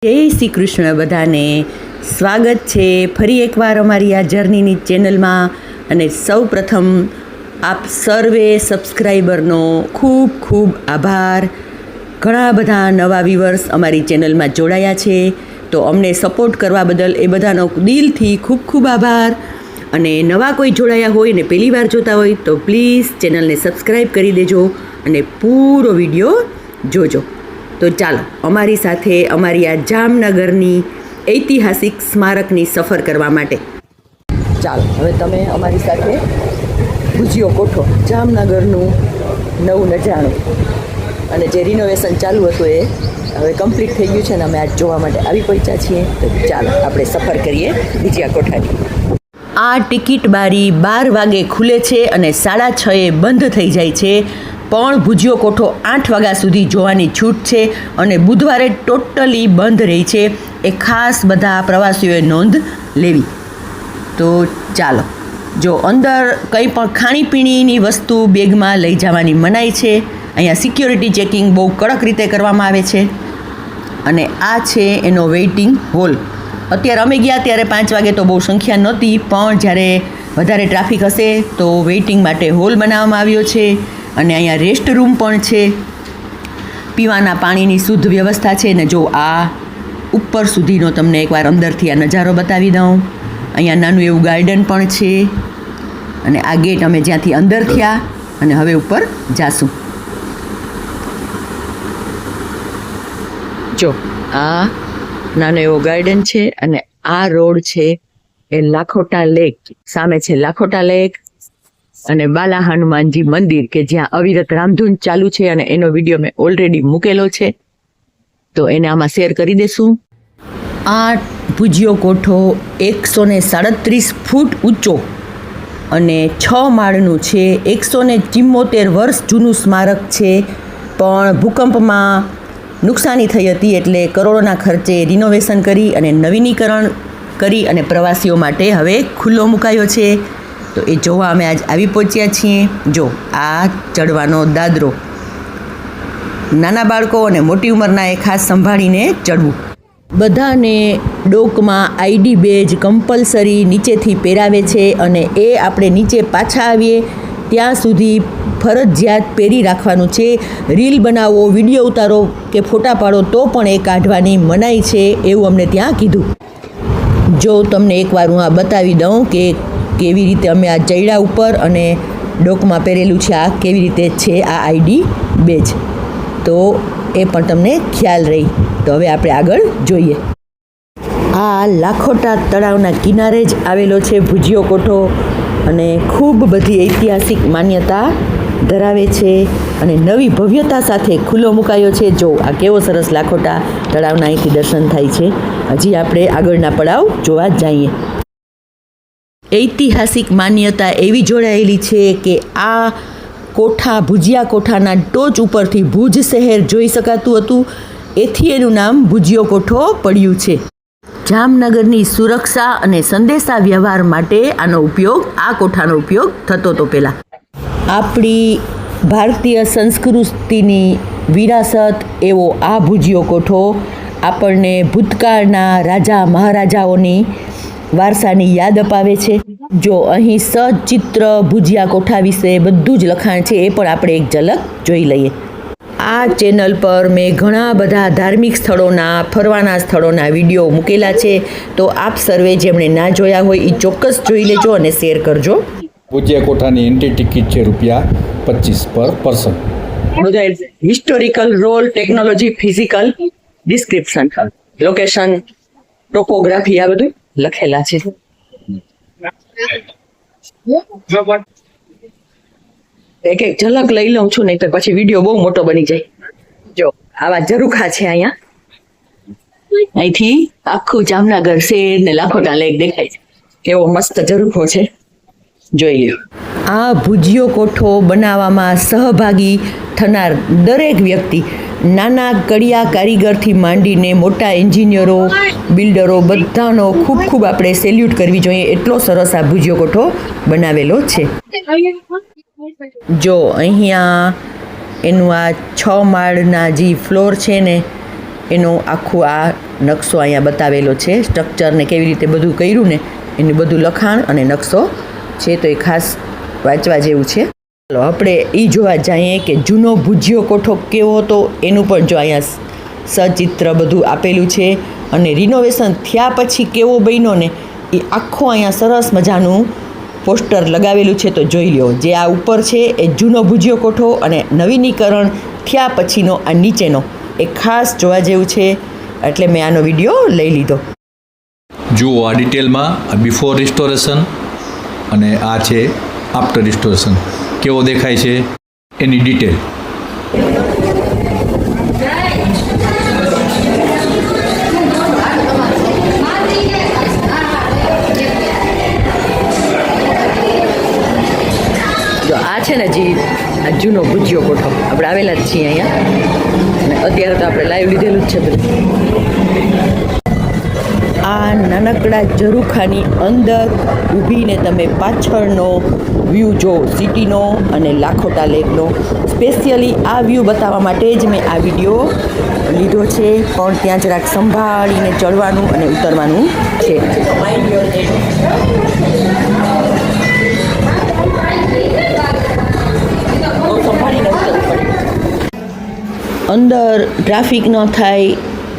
જય શ્રી કૃષ્ણ બધાને સ્વાગત છે ફરી એકવાર અમારી આ જર્નીની ચેનલમાં અને સૌ પ્રથમ આપ સર્વે સબસ્ક્રાઈબરનો ખૂબ ખૂબ આભાર. ઘણા બધા નવા વ્યુઅર્સ અમારી ચેનલમાં જોડાયા છે, તો અમને સપોર્ટ કરવા બદલ એ બધાનો દિલથી ખૂબ ખૂબ આભાર. અને નવા કોઈ જોડાયા હોય ને પહેલી વાર જોતા હોય તો પ્લીઝ ચેનલને સબસ્ક્રાઈબ કરી દેજો અને પૂરો વિડીયો જોજો. તો ચાલો અમારી સાથે અમારી આ જામનગરની ઐતિહાસિક સ્મારકની સફર કરવા માટે ચાલો હવે તમે અમારી સાથે ભુજિયો કોઠો, જામનગરનું નવું નજાણું અને જે રિનોવેશન ચાલુ હતું એ હવે કમ્પ્લીટ થઈ ગયું છે અને અમે આજ જોવા માટે આવી પહોંચ્યા છીએ. તો ચાલો આપણે સફર કરીએ ભુજિયા કોઠાની. આ ટિકિટ બારી 12 વાગે ખુલે છે અને 6:30 બંધ થઈ જાય છે, પણ ભુજિયો કોઠો 8 વાગ્યા સુધી જોવાની છૂટ છે અને બુધવારે ટોટલી બંધ રહી છે. એ ખાસ બધા પ્રવાસીઓએ નોંધ લેવી. તો ચાલો, જો અંદર કંઈ પણ ખાણીપીણીની વસ્તુ બેગમાં લઈ જવાની મનાઈ છે. અહીંયા સિક્યોરિટી ચેકિંગ બહુ કડક રીતે કરવામાં આવે છે. અને આ છે એનો વેઇટિંગ હોલ. અત્યારે અમે ગયા ત્યારે 5 વાગે તો બહુ સંખ્યા નહોતી, પણ જ્યારે વધારે ટ્રાફિક હશે તો વેઇટિંગ માટે હોલ બનાવવામાં આવ્યો છે. અને અહીંયા રેસ્ટ રૂમ પણ છે, પીવાના પાણીની શુદ્ધ વ્યવસ્થા છે. ને જો આ ઉપર સુધીનો તમને એકવાર અંદરથી આ નજારો બતાવી દઉં. અહીંયા નાનું એવું ગાર્ડન પણ છે અને આ ગેટ અમે જ્યાંથી અંદર થયા અને હવે ઉપર જાશું. જો આ નાનો એવો ગાર્ડન છે અને આ રોડ છે એ લાખોટા લેક, સામે છે લાખોટા લેક અને બાલા હનુમાનજી મંદિર કે જ્યાં અવિરત રામધૂન ચાલુ છે અને એનો વિડીયો મેં ઓલરેડી મૂકેલો છે, તો એને આમાં શેર કરી દેશું. આ ભુજિયો કોઠો 137 ફૂટ ઊંચો અને 6 માળનું છે. 174 વર્ષ જૂનું સ્મારક છે, પણ ભૂકંપમાં નુકસાની થઈ હતી એટલે કરોડોના ખર્ચે રિનોવેશન કરી અને નવીનીકરણ કરી અને પ્રવાસીઓ માટે હવે ખુલ્લો મુકાયો છે. તો એ જોવા અમે આજ આવી પહોંચ્યા છીએ. જો આ ચડવાનો દાદરો, નાના બાળકો અને મોટી ઉંમરના એ ખાસ સંભાળીને ચડવું. બધાને ડોકમાં આઈડી બેજ કમ્પલસરી નીચેથી પહેરાવે છે અને એ આપણે નીચે પાછા આવીએ ત્યાં સુધી ફરજિયાત પહેરી રાખવાનું છે. રીલ બનાવો, વિડીયો ઉતારો કે ફોટા પાડો તો પણ એ કાઢવાની મનાઈ છે, એવું અમને ત્યાં કીધું. જો તમને એકવાર હું આ બતાવી દઉં કે કેવી રીતે અમે આ ચડ્યા ઉપર અને ડોકમાં પહેરેલું છે, આ કેવી રીતે છે આ આઈડી બેજ, તો એ પણ તમને ખ્યાલ રહી. તો હવે આપણે આગળ જોઈએ. આ લાખોટા તળાવના કિનારે જ આવેલો છે ભુજિયો કોઠો અને ખૂબ બધી ઐતિહાસિક માન્યતા ધરાવે છે અને નવી ભવ્યતા સાથે ખુલ્લો મુકાયો છે. જો આ કેવો સરસ લાખોટા તળાવના અહીંથી દર્શન થાય છે. હજી આપણે આગળના પડાવ જોવા જઈએ. ઐતિહાસિક માન્યતા એવી જોડાયેલી છે કે આ કોઠા, ભુજિયા કોઠાના ટોચ ઉપરથી ભુજ શહેર જોઈ શકાતું હતું, એથી એનું નામ ભુજિયો કોઠો પડ્યું છે. જામનગરની સુરક્ષા અને સંદેશા વ્યવહાર માટે આનો ઉપયોગ, આ કોઠાનો ઉપયોગ થતો હતો પહેલાં. આપણી ભારતીય સંસ્કૃતિની વિરાસત એવો આ ભુજિયો કોઠો આપણને ભૂતકાળના રાજા મહારાજાઓની વારસાની યાદ અપાવે છે. જો અહીં સચિત્ર ભુજિયા કોઠા વિશે બધું જ લખાણ છે, એ પણ આપણે એક ઝલક જોઈ લઈએ. આ ચેનલ પર મેં ઘણા બધા ધાર્મિક સ્થળોના, ફરવાના સ્થળોના વિડીયો મૂકેલા છે, તો આપ સર્વે જેમણે ના જોયા હોય એ ચોક્કસ જોઈ લેજો અને શેર કરજો. ભુજિયા કોઠાની એન્ટ્રી ટિકિટ છે ₹25 પર પર્સન. બધા historical role, technology, physical, description, location, topography આ બધું લખેલા છે. એક એક ઝલક લઈ લઉં છું, નહીં તો પછી વિડીયો બહુ મોટો બની જાય. જો આવા ઝરૂખા છે અહીંયા, અહીંથી આખું જામનગર શહેર ને લાખોટા લેક દેખાય છે. કેવો મસ્ત ઝરૂખો છે, જોઈ લો. આ ભુજિયો કોઠો બનાવવામાં સહભાગી થનાર દરેક વ્યક્તિ, નાના કડિયા કારીગરથી માંડીને મોટા એન્જિનિયરો, બિલ્ડરો, બધાનો ખૂબ ખૂબ આપણે સેલ્યુટ કરવી જોઈએ. એટલો સરસ આ ભુજિયો કોઠો બનાવેલો છે. જો અહીંયા એનું આ 6 માળના જે ફ્લોર છે ને એનો આખું આ નકશો અહીંયા બતાવેલો છે. સ્ટ્રક્ચરને કેવી રીતે બધું કર્યું ને એનું બધું લખાણ અને નકશો છે, તો એ ખાસ વાંચવા જેવું છે. ચાલો આપણે એ જોવા જઈએ કે જૂનો ભુજિયો કોઠો કેવો હતો એનું પણ જો અહીંયા સચિત્ર બધું આપેલું છે, અને રિનોવેશન થયા પછી કેવો બન્યો ને એ આખો અહીંયા સરસ મજાનું પોસ્ટર લગાવેલું છે. તો જોઈ લો, જે આ ઉપર છે એ જૂનો ભુજિયો કોઠો, અને નવીનીકરણ થયા પછીનો આ નીચેનો એ ખાસ જોવા જેવું છે, એટલે મેં આનો વિડીયો લઈ લીધો. જુઓ આ ડિટેલમાં બિફોર રિસ્ટોરેશન અને આ છે આફ્ટર રિસ્ટોરેશન, કેવો દેખાય છે એની ડિટેલ. જો આ છે ને જે આ જૂનો ભુજિયો કોઠો, આપણે આવેલા જ છીએ અહીંયા, અને અત્યારે તો આપણે લાઈવ લીધેલું જ છે બધું. આ નાનકડા ઝરૂખાની અંદર ઊભીને તમે પાછળનો વ્યૂ જો સિટીનો અને લાખોટા લેકનો. સ્પેશિયલી આ વ્યૂ બતાવવા માટે જ મેં આ વિડીયો લીધો છે, પણ ત્યાં જરાક સંભાળીને ચડવાનું અને ઉતરવાનું છે. અંદર ટ્રાફિક ન થાય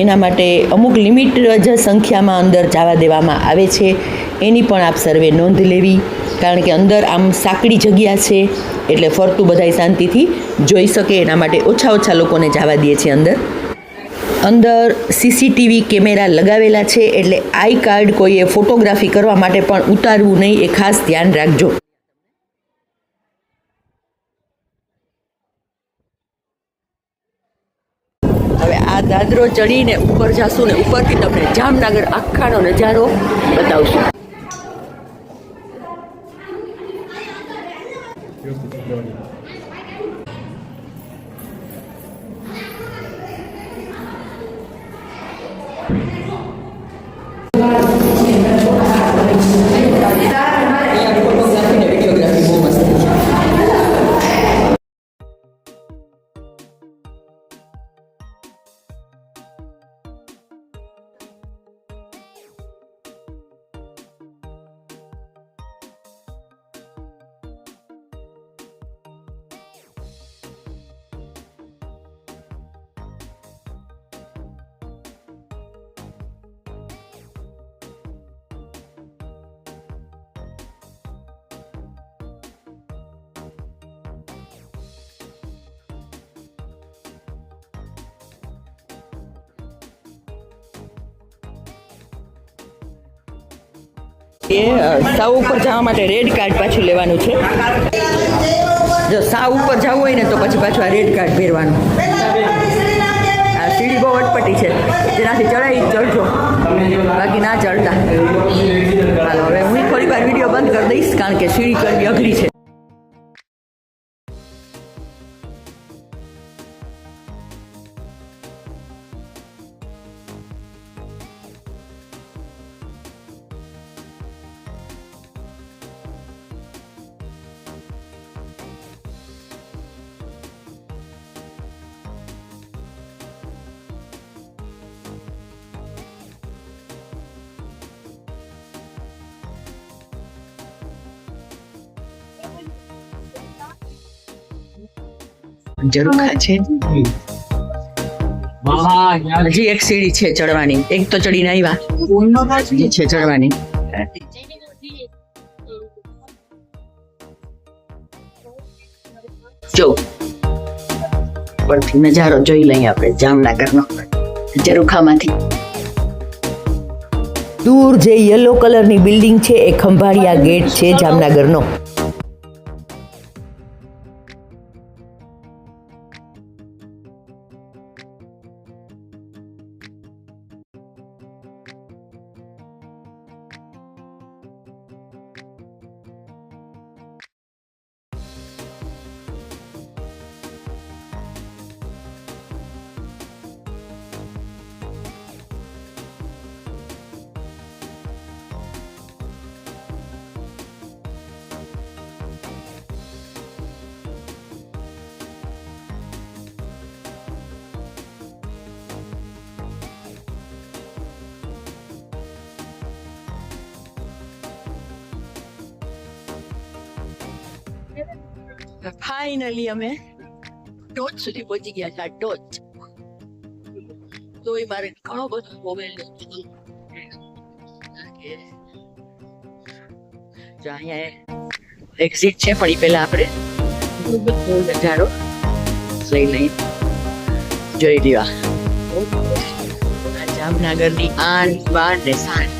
એના માટે અમુક લિમિટ જ સંખ્યામાં અંદર જવા દેવામાં આવે છે, એની પણ આપ સર્વે નોંધ લેવી, કારણ કે અંદર આમ સાંકડી જગ્યા છે એટલે ફરતું બધાય શાંતિથી જોઈ શકે, એના માટે ઓછા લોકોને જવા દે છે અંદર. અંદર સીસીટીવી કેમેરા લગાવેલા છે, એટલે આઈ કાર્ડ કોઈએ ફોટોગ્રાફી કરવા માટે પણ ઉતારવું નહીં, એ ખાસ ધ્યાન રાખજો. હવે આ દાદરો ચડીને ઉપર જાશું ને ઉપરથી તમને જામનગર આખાનો નજારો બતાવશું. એ સાવ ઉપર જવા માટે રેડ કાર્ડ પાછું લેવાનું છે. જો સાવ ઉપર જવું હોય ને તો પછી પાછું આ રેડ કાર્ડ પહેરવાનું. આ સીડી બહુ અટપટી છે, જેનાથી ચડાવી ચડજો, બાકી ના ચડતા. હાલો હવે હું થોડી વાર વિડીયો બંધ કરી દઈશ, કારણ કે સીડી ચડવી અઘરી છે. ઝરૂખા છે, હજી એક સીડી છે ચડવાની, એક તો ચડીને આવ્યા, હજી છે ચડવાની. જો પરથી નજારો જોઈ લઈએ આપણે જામનગરનો ઝરૂખામાંથી. દૂર જે યલો કલરની બિલ્ડિંગ છે એ ખંભાળિયા ગેટ છે જામનગરનો. ફાઇનલી અમે ટોચ સુધી પહોંચી ગયા છે. આ ટોચ તો મારે ઘણો બધો મોબાઈલ અહીંયા એક્ઝિટ છે, પણ એ પહેલા આપણે નજારો લઈ જોઈ લેવા. જામનગરની આન બાન ને શાન.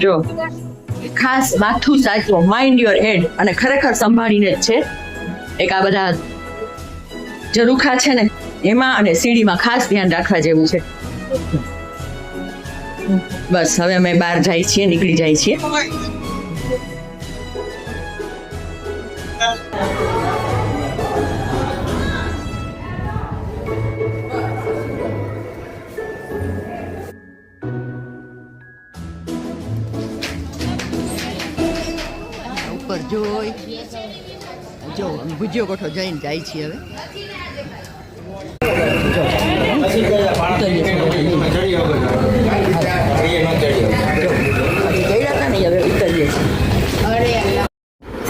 જો ખાસ માથું સાચવો, માઇન્ડ યોર હેડ, અને ખરેખર સંભાળીને જ છે. એક આ બધા ઝરૂખા છે ને એમાં અને સીડીમાં ખાસ ધ્યાન રાખવા જેવું છે. બસ હવે અમે બહાર જાય છીએ, નીકળી જાય છીએ. ઉપર જોઈ જો ભુજિયો કોઠો જઈને જાય છીએ હવે.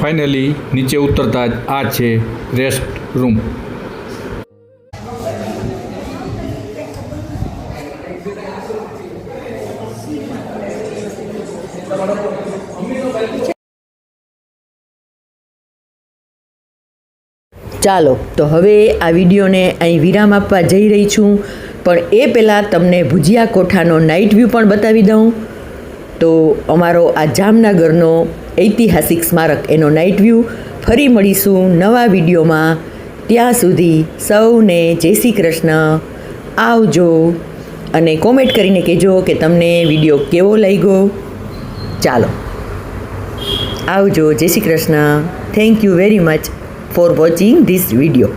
ફાઇનલી નીચે ઉતરતા જ આ છે રેસ્ટ રૂમ. ચાલો તો હવે આ વિડીયોને અહીં વિરામ આપવા જઈ રહી છું, પણ એ પહેલાં તમને ભુજિયા કોઠાનો નાઇટ વ્યૂ પણ બતાવી દઉં. તો અમારો આ જામનગરનો ઐતિહાસિક સ્મારક એનો નાઇટ વ્યૂ. ફરી મળીશું નવા વિડીયોમાં. ત્યાં સુધી સૌને જય શ્રી કૃષ્ણ. આવજો અને કોમેન્ટ કરીને કહેજો કે તમને વિડીયો કેવો લાગ્યો. ચાલો આવજો. જય Shri Krishna. Thank you very much for watching this video.